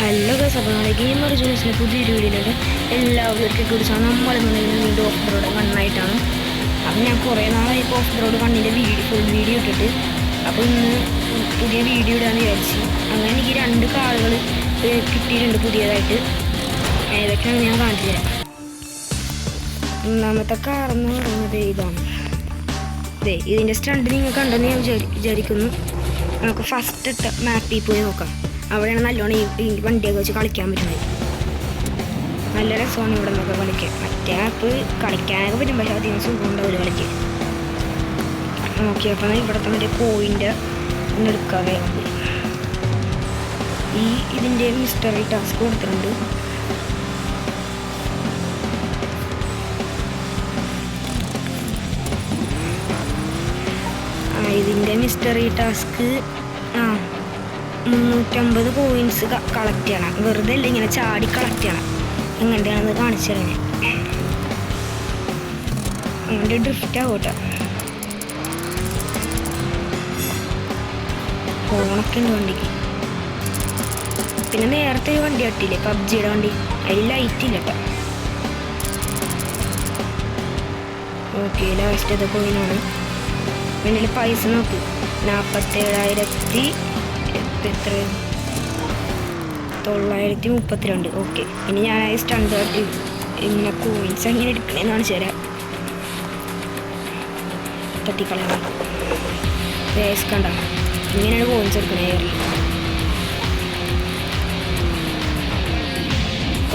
Hello guys, അപ്പോൾ നമ്മുടെ gamer ജൂസിൻ്റെ പുതിയൊരു വീഡിയോയിലുണ്ട് എല്ലാവർക്കും കുറിച്ചാണ് നമ്മളിന്ന് വീണ്ടും ഓഫ് ദ റോഡ് വണ്ണായിട്ടാണ്. അപ്പം ഞാൻ കുറേ നാളായി ഇപ്പോൾ ഓഫ് ദ റോഡ് വണ്ണിൻ്റെ ഫുൾ വീഡിയോ ഇട്ടിട്ട്. അപ്പോൾ ഇന്ന് പുതിയ വീഡിയോ ഇടാന്ന് വിചാരിച്ചു. അങ്ങനെ എനിക്ക് 2 കാറുകൾ കിട്ടിയിട്ടുണ്ട് പുതിയതായിട്ട്. ഏതൊക്കെയാണ് ഞാൻ കാണിച്ചു തരാം. ഒന്നാമത്തെ കാറെന്ന് പറയുന്നത് ഇതാണ്. ഇതിൻ്റെ സ്റ്റണ്ട് നിങ്ങൾ കണ്ടെന്ന് ഞാൻ വിചാരിക്കുന്നു. നമുക്ക് ഫസ്റ്റ് മാപ്പിൽ പോയി നോക്കാം. അവിടെയാണ് നല്ലോണം ഈ വണ്ടിയൊക്കെ വെച്ച് കളിക്കാൻ പറ്റുന്നത്. നല്ല രസമാണ് ഇവിടെ നിന്നൊക്കെ കളിക്കാൻ. മറ്റേ ആപ്പ് കളിക്കാനൊക്കെ പറ്റും, പക്ഷേ അധികം സുഖം ഉണ്ടാവില്ല കളിക്കാൻ. ഓക്കെ, അപ്പം ഇവിടുത്തെ മറ്റേ കോയിൻ്റെ എടുക്കാതെ ഇതിൻ്റെ മിസ്റ്ററി ടാസ്ക് കൊടുത്തിട്ടുണ്ട്. ഇതിൻ്റെ മിസ്റ്ററി ടാസ്ക് 350 കോയിൻസ് കളക്ട് ചെയ്യണം. വെറുതെ അല്ല, ഇങ്ങനെ ചാടി കളക്ട് ചെയ്യണം. എങ്ങനെയാണെന്ന് കാണിച്ചു തരാൻ. അങ്ങനെ ഡ്രിഫ്റ്റ് ആവട്ടെ. ഫോണൊക്കെ ഉണ്ട് വണ്ടിക്ക്. പിന്നെ നേരത്തെ ഒരു വണ്ടി കട്ടില്ലേ, പബ്ജിയുടെ വണ്ടി, അതിൽ ലൈറ്റ് ഇല്ല കേട്ടോ. ഓക്കെ, ലാസ്റ്റത്തെ കോയിനാണ്. പിന്നെ പൈസ നോക്ക്, 47,932. ഓക്കെ, ഇനി ഞാൻ സ്റ്റണ്ട് കാട്ടി ഇങ്ങനെ കോയിൻസ് എങ്ങനെ എടുക്കണേന്ന് കാണിച്ചു തരാം. തട്ടിക്കളയാം. വേസ് കണ്ട, ഇങ്ങനെയാണ് കോയിൻസ് എടുക്കണേ ഏറി.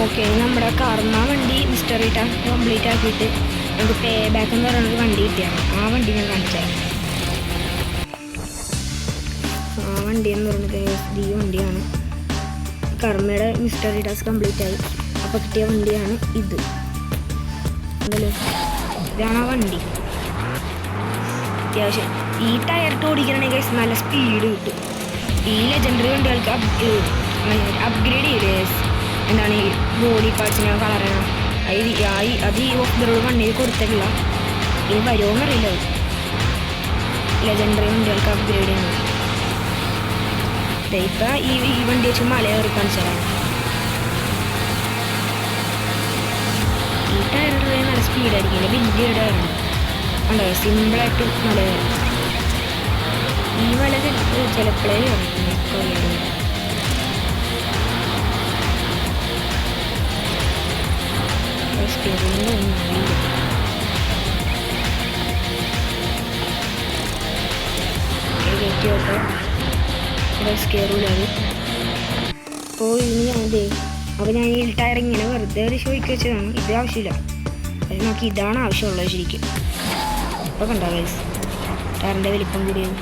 ഓക്കെ, നമ്മുടെ കർമ്മ വണ്ടി മിസ്റ്ററി ടാസ്ക് കംപ്ലീറ്റ് ആക്കിയിട്ട് നമുക്ക് പേ ബാക്ക് എന്ന് പറയുന്നത് വണ്ടി കിട്ടിയാണ്. ആ വണ്ടി ഞാൻ കാണിച്ചു തരാം. ആ വണ്ടി എന്ന് പറയുന്നത് ഈ വണ്ടിയാണ്. കർമ്മയുടെ മിസ്റ്ററി ടാസ്ക് കംപ്ലീറ്റ് ആയി. അപ്പോൾ കിട്ടിയ വണ്ടിയാണ് ഇത്. എന്തായാലും ഇതാണ് ആ വണ്ടി. അത്യാവശ്യം ഈ ടയറിട്ട് ഓടിക്കണമെങ്കിൽ നല്ല സ്പീഡ് കിട്ടും. ഈ ലെജൻഡറി വണ്ടികൾക്ക് അപ്ഗ്രേഡ് ചെയ്തേ എന്താണ് ഈ ബോഡി പാർട്സിനെ കളറണം. അത് ഈ ഓഫ് ദ റോഡ് വണ്ടിയിൽ കൊടുത്തിട്ടില്ല. ഇനി വരുമോന്നറിയില്ല. ലെജൻഡറി വണ്ടികൾക്ക് അപ്ഗ്രേഡ് ചെയ്യണം. ഇപ്പം ഈ വണ്ടി വെച്ച് മല കയറി കാണിച്ചാൽ ഈ ടയറിൽ നല്ല സ്പീഡായിരിക്കും. വലിയ ടയറാണ്. ഉണ്ടോ, സിമ്പിളായിട്ട് മല കയറും. ഈ മല ചിലപ്പോഴേ കയറൂലാണ്. അപ്പോൾ ഇനി അപ്പോൾ ഞാൻ ഈ ടയർ ഇങ്ങനെ വെറുതെ ഒരു ഷോയ്ക്ക് വെച്ചതാണ്. ഇത് ആവശ്യമില്ല, അത് നമുക്ക് ഇതാണ് ആവശ്യമുള്ളത് ശരിക്കും. അപ്പോൾ കണ്ടോ ഗൈസ്, ടയറിൻ്റെ വലിപ്പം കൂടിയത്.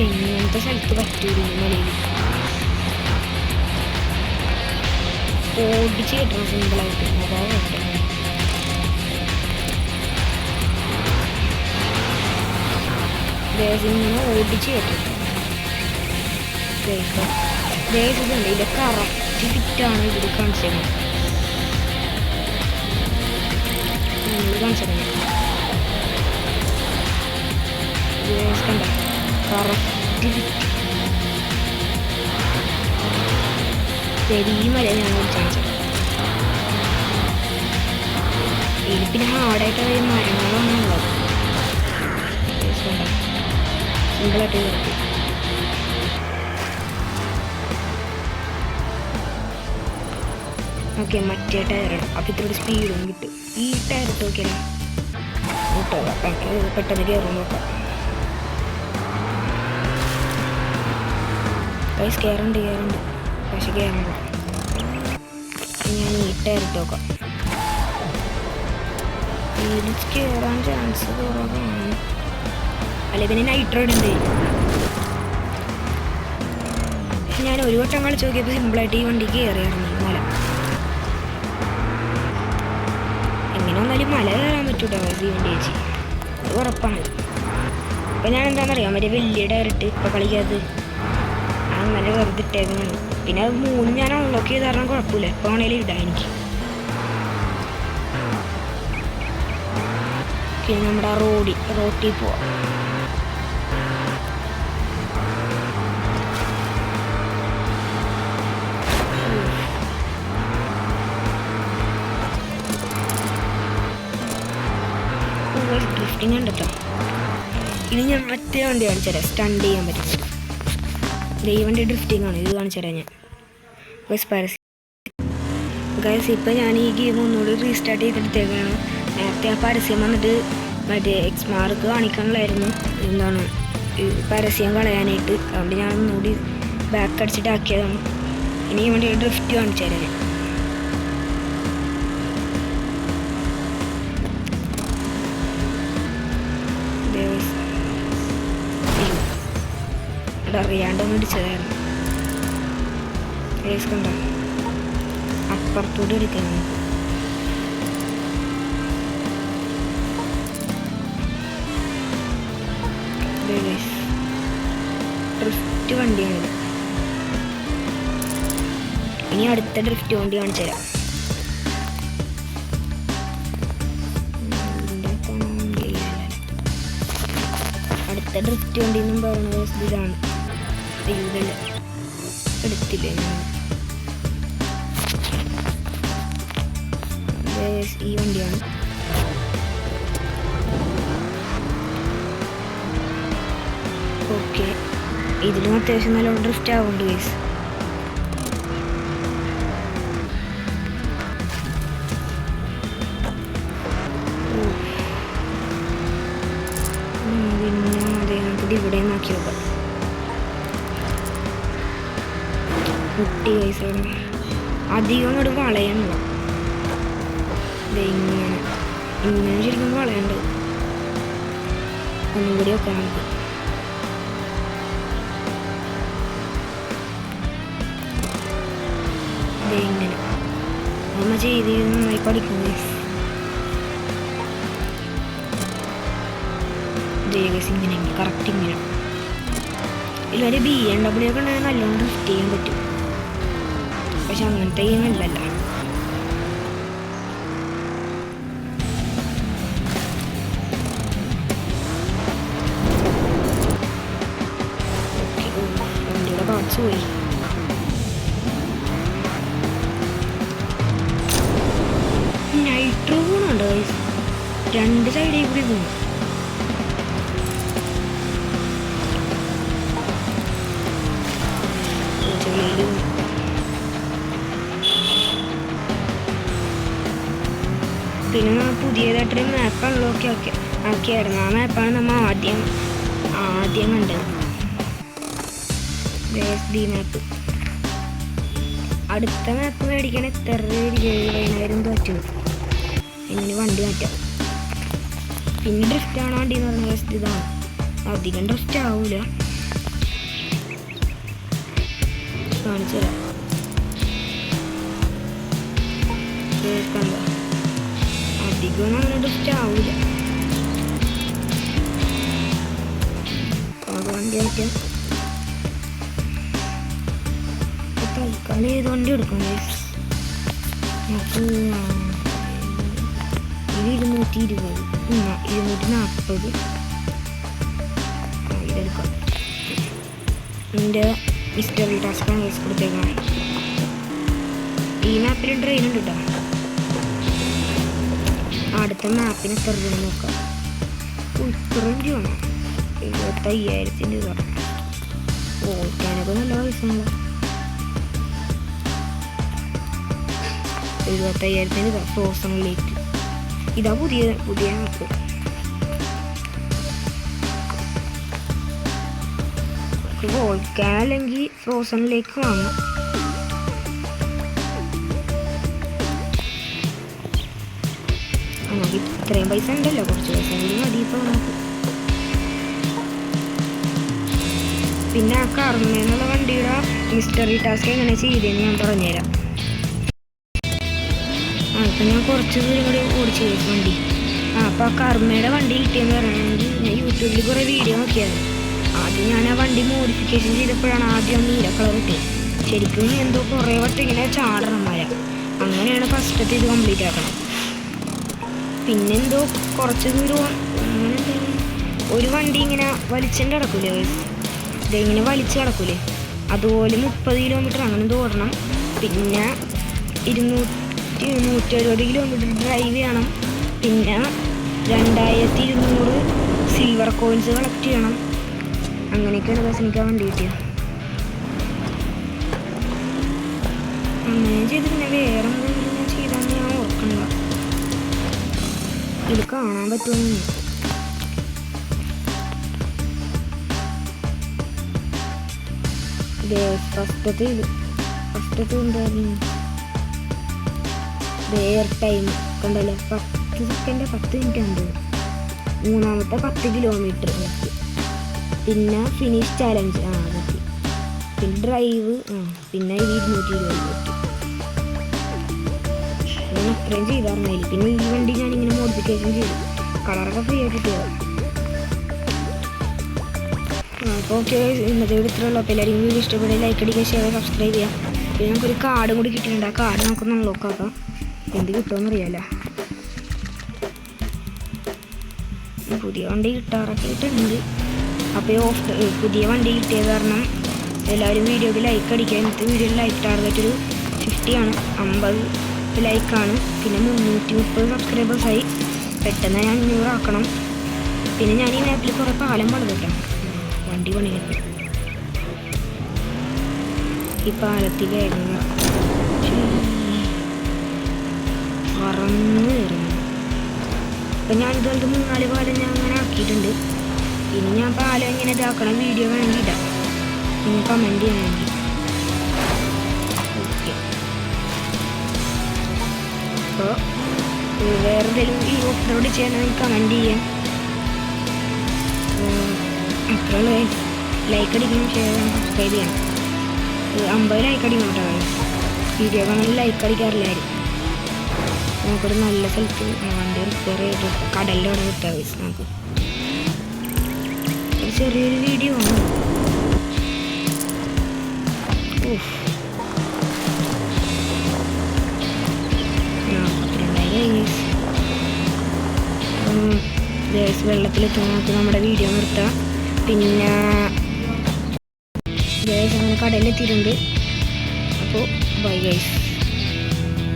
ഇങ്ങനത്തെ സ്ഥലത്ത് പറ്റൂല മലയിൽ ഓടിച്ച് കിട്ടണം സിമ്പിളായിട്ട്. അതാണ് കിട്ടണം. ഇങ്ങനെ ഓടിച്ച് കയറ്റും. ഇതുണ്ട്, ഇത് കറക്റ്റ് ഫിറ്റാണ്. ഇതിൽ കാണിച്ചത് കാണിച്ചത് കണ്ട, കറക്റ്റ് ഫിറ്റ്. ഈ മല ഞാൻ കാണിച്ചത്. ഇതിൽ പിന്നെ ഹാർഡായിട്ട് മരങ്ങളാണ് ഉള്ളത്. സിമ്പിളായിട്ട് നിർത്തി. ഓക്കെ, മറ്റേ ടയറിടാം. അപ്പം ഇത്രയൊരു സ്പീഡും കിട്ടും. ഈ ടയർ ഇട്ട് നോക്കിയാൽ പെട്ടെന്ന് കയറും. നോക്കാം, പൈസ കയറുണ്ട് പക്ഷെ കയറണ്ട. ഞാൻ ഈ ടയർ ഇട്ട് നോക്കാം. ഇതിൽ കയറാൻ ചാൻസ് കുറവാണ്. അല്ലെ പിന്നെ നൈട്രോ ഇടുന്നത്. ഞാൻ ഒരു വട്ടം കളിച്ച് നോക്കിയപ്പോൾ സിമ്പിളായിട്ട് ഈ വണ്ടിക്ക് കയറിയായിരുന്നു മല. എങ്ങനെ വന്നാലും മല കയറാൻ പറ്റൂട്ടോ ഈ വണ്ടി വെച്ച്, അത് ഉറപ്പാണ്. അപ്പം ഞാൻ എന്താണെന്നറിയാം, മറ്റേ വലിയ ടയറിട്ട് ഇപ്പോൾ കളിക്കാത്തത് അങ്ങനെ വെറുതെ ഇട്ടേക്കുന്നതാണ്. പിന്നെ അത് 3 ഞാൻ അൺലോക്ക് ചെയ്ത് കാരണം കുഴപ്പമില്ല, എപ്പോൾ വേണേലും ഇടാം എനിക്ക്. പിന്നെ നമ്മുടെ റോഡിൽ പോവാം. ഡ്രിഫ്റ്റിംഗ് ഉണ്ട് കേട്ടോ. ഇനി ഞാൻ മറ്റേ വണ്ടി കാണിച്ചു തരാം, സ്റ്റണ്ട് ചെയ്യാൻ പറ്റും. ഈ വണ്ടി ഡ്രിഫ്റ്റിംഗ് ആണ്, ഇത് കാണിച്ചു തരാം ഞാൻ. ഗൈസ് ഇപ്പം ഞാൻ ഈ ഗെയിം ഒന്നുകൂടി റീസ്റ്റാർട്ട് ചെയ്തെടുത്തേക്കാണ്. നേരത്തെ ആ പരസ്യം വന്നിട്ട് മറ്റേ എക്സ് മാർക്ക് കാണിക്കാനുള്ളായിരുന്നു, എന്താണ് ഈ പരസ്യം കളയാനായിട്ട്. അതുകൊണ്ട് ഞാൻ ഒന്നുകൂടി ബാക്ക് അടിച്ചിട്ട് ആക്കിയതാണ്. ഇനി ഈ വണ്ടി ഡ്രിഫ്റ്റ് കാണിച്ചു തരാം ഞാൻ. അറിയാണ്ടൊന്നും ഇടിച്ചതായിരുന്നു. ഗൈസ് കണ്ടോ, അപ്പുറത്തോട്ട് എടുക്കുന്നു. ഡ്രിഫ്റ്റ് വണ്ടിയാണ്. ഇനി അടുത്ത ഡ്രിഫ്റ്റ് വണ്ടി കാണിച്ചു തരാം. അടുത്ത ഡ്രിഫ്റ്റ് വണ്ടി എന്നും പറയുന്നത് ഇതാണ്. എടുത്തില്ലേ ഈ വണ്ടിയാണ്. ഓക്കെ, ഇതിലും അത്യാവശ്യം നല്ല ഡ്രിഫ്റ്റ് ആവുന്നുണ്ട് ഗൈസ്. പിന്നെ അതെ നമുക്ക് ഇവിടെ നോക്കി നോക്കാം. കുട്ടി ഗൈസ് അധികം അങ്ങോട്ട് വളയണല്ലോ. ഇങ്ങനെ ശരിക്കും വളയണ്ട്. ഒന്നും കൂടി വെക്കാം നമുക്ക്. ഇങ്ങനെ നമ്മൾ ചെയ്ത് നന്നായി പഠിക്കും ഗൈസ്. ഇങ്ങനെ കറക്റ്റ് ഇങ്ങനെ ഇല്ലാതെ BMW ഒക്കെ ഉണ്ടെങ്കിൽ നല്ലോണം ഡ്രിഫ്റ്റ് ചെയ്യാൻ പറ്റും. പക്ഷെ അങ്ങനത്തെ ഗെയിമല്ലല്ലോ. വണ്ടിയുടെ പാർട്സ് പോയി. നൈട്രോ പോണുണ്ടോ ഗൈസ്? രണ്ട് സൈഡിൽ കൂടി പോകും. പിന്നെ പുതിയതായിട്ടൊരു മാപ്പ് അൺലോക്ക് ആക്കിയായിരുന്നു. ആ മാപ്പാണ് നമ്മൾ ആദ്യം കണ്ടത്, ബി മാപ്പ്. അടുത്ത മാപ്പ് മേടിക്കാൻ എത്ര 70,000 പറ്റും. എങ്ങനെ വണ്ടി മാറ്റാം. പിന്നെ ഡ്രിഫ്റ്റാണ് വണ്ടി എന്ന് പറഞ്ഞ ഇതാണ്. അധികം ഡ്രിഫ്റ്റ് ആവൂല. കാണിച്ചു തരാം. അധികം അങ്ങനെ ഡ്രിഫ്റ്റ് ആവൂല. വണ്ടി ആയിട്ട് തൽക്കാലം ഏത് വണ്ടി എടുക്കും? നമുക്ക് 220, 240 ഇതെടുക്കാം. എൻ്റെ മിസ്റ്ററി ടാസ്ക്കാണ് കേസ് കൊടുത്തേക്കാം. ഈ മാപ്പിൽ ട്രെയിൻ ഉണ്ട് കേട്ടോ. അടുത്ത മാപ്പിന് എത്ര രൂപ നോക്കാം. ഇത്രയും രൂപ 75,000 രൂപ. ഓടിക്കാനൊക്കെ നല്ല പൈസ. 75,000 രൂപ ഫ്രോസൺ ലേക്ക്. ഇതാ പുതിയ മാപ്പ്. ഓടിക്കാൻ അല്ലെങ്കിൽ ഫ്രോസൺ ലേക്ക് വാങ്ങാം. നമുക്ക് ഇത്രയും പൈസ ഉണ്ടല്ലോ, കുറച്ച് പൈസ കൂടി മതി ഇപ്പോൾ നമുക്ക്. പിന്നെ ആ കർമ്മേന്നുള്ള വണ്ടിയുടെ മിസ്റ്ററി ടാസ്ക് എങ്ങനെ ചെയ്തതെന്ന് ഞാൻ പറഞ്ഞുതരാം. ഇപ്പം ഞാൻ കുറച്ച് ദൂരം കൂടി ഓടിച്ചു വണ്ടി. അപ്പോൾ ആ കർമ്മയുടെ വണ്ടി കിട്ടിയെന്ന് പറയുകയാണെങ്കിൽ ഞാൻ യൂട്യൂബിൽ കുറേ വീഡിയോ നോക്കിയായിരുന്നു. ആദ്യം ഞാൻ ആ വണ്ടി മോഡിഫിക്കേഷൻ ചെയ്തപ്പോഴാണ് ആദ്യം നീല കളർ കിട്ടിയത്. ശരിക്കും എന്തോ കുറേ വട്ടം ഇങ്ങനെ ചാടണം മര. അങ്ങനെയാണ് ഫസ്റ്റത്തെ ഇത് കംപ്ലീറ്റ് ആക്കണം. പിന്നെന്തോ കുറച്ച് ദൂരം അങ്ങനെ ഒരു വണ്ടി ഇങ്ങനെ വലിച്ചുകൊണ്ട് കിടക്കൂലേ, ഇതെങ്ങനെ വലിച്ച് കിടക്കൂലേ, അതുപോലെ 30 കിലോമീറ്റർ അങ്ങനെ ഓടണം. പിന്നെ 160 കിലോമീറ്റർ ഡ്രൈവ് ചെയ്യണം. പിന്നെ 2200 സിൽവർ കോയിൻസ് കളക്ട് ചെയ്യണം. അങ്ങനെയൊക്കെയാണ് ബസ് എനിക്ക് ആ വണ്ടി കിട്ടിയത്. അങ്ങനെ ചെയ്ത് പിന്നെ വേറെ എന്തെങ്കിലും ഞാൻ ചെയ്താന്ന് ഞാൻ ഓർക്കണ്ട. ഇത് കാണാൻ പറ്റുമെന്ന് ഫസ്റ്റത്തെ എന്തായിരുന്നു എയർ ടൈം കണ്ടല്ലോ, 10 സെക്കൻഡ് 10 മിനിറ്റ് ഉണ്ട്. മൂന്നാമത്തെ 10 കിലോമീറ്റർ നോക്കി. പിന്നെ ഫിനിഷ് ചാലഞ്ച് നോക്കി. പിന്നെ ഡ്രൈവ് പിന്നെ 220 ഞാൻ അത്രയും ചെയ്തായിരുന്നില്ല. പിന്നെ ഈ വണ്ടി ഞാനിങ്ങനെ മോഡിഫിക്കേഷൻ ചെയ്തു, കളറൊക്കെ ഫ്രീ ആയിട്ട് കിട്ടിയതാണ്. അപ്പോൾ ഓക്കെ, ഇന്നത്തെ ഇവിടെ ഇത്രയുള്ളൂ. അപ്പോൾ എല്ലാവരും വീഡിയോ ഇഷ്ടപ്പെടുക, ലൈക്ക് അടിക്കുക, ഷെയർ, സബ്സ്ക്രൈബ് ചെയ്യാം. പിന്നെ നമുക്കൊരു കാർഡും കൂടി കിട്ടിയിട്ടുണ്ട്. ആ കാർഡ് നമുക്കൊന്ന് നോക്കാം എന്ത് കിട്ടുമെന്ന് അറിയാമല്ലോ. പുതിയ വണ്ടി കിട്ടാറൊക്കെ ആയിട്ടുണ്ട്. അപ്പോൾ പുതിയ വണ്ടി കിട്ടിയത് കാരണം എല്ലാവരും വീഡിയോക്ക് ലൈക്ക് അടിക്കുക. ഇന്നത്തെ വീഡിയോയിൽ ലൈക്ക് ടാർഗറ്റ് ഒരു 50 ആണ്, 50 ലൈക്കാണ്. പിന്നെ 330 സബ്സ്ക്രൈബേഴ്സായി. പെട്ടെന്ന് ഞാൻ 100 ആക്കണം. പിന്നെ ഞാൻ ഈ മാപ്പിൽ കുറേ പാലം പണിതിട്ടാണ് വണ്ടി പണിയുന്നത്. ഈ പാലത്തിൽ വേഗം പറന്ന് കയറുന്നു. അപ്പം ഞാൻ ഇതുപോലത്തെ 3-4 പാലം ഞാൻ അങ്ങനെ ആക്കിയിട്ടുണ്ട്. ഇനി ഞാൻ പാലം എങ്ങനെ ഇതാക്കണം വീഡിയോ വേണമെങ്കിൽ ഇടാം, നിങ്ങൾ കമൻറ്റ് ചെയ്യണമെങ്കിൽ. ഓക്കെ, അപ്പോൾ വേറെ എന്തെങ്കിലും ഈ ഓഫറോട് ചെയ്യണമെങ്കിൽ കമൻറ്റ് ചെയ്യാം. അത്രയുള്ള ലൈക്ക് അടിക്കണം, ഷെയർ ചെയ്യണം, സബ്സ്ക്രൈബ് ചെയ്യണം. 50 ലൈക്ക് അടിക്കണം കേട്ടോ. വീഡിയോ കാണാൻ ലൈക്ക് അടിക്കാറില്ലായിരുന്നു. നമുക്കൊരു നല്ല സ്ഥലത്ത് വണ്ടി റിപ്പയർ ചെയ്ത് കടലിൻ്റെ അവിടെ കിട്ടാൻ പൈസ. നമുക്ക് ഒരു ചെറിയൊരു വീഡിയോ ആണ്. വെള്ളത്തിലെത്തുമ്പോൾ നമുക്ക് നമ്മുടെ വീഡിയോ നിർത്താം. പിന്നെ അങ്ങനെ കടലിലെത്തിയിട്ടുണ്ട്. അപ്പോൾ ബൈ ഗൈസ്.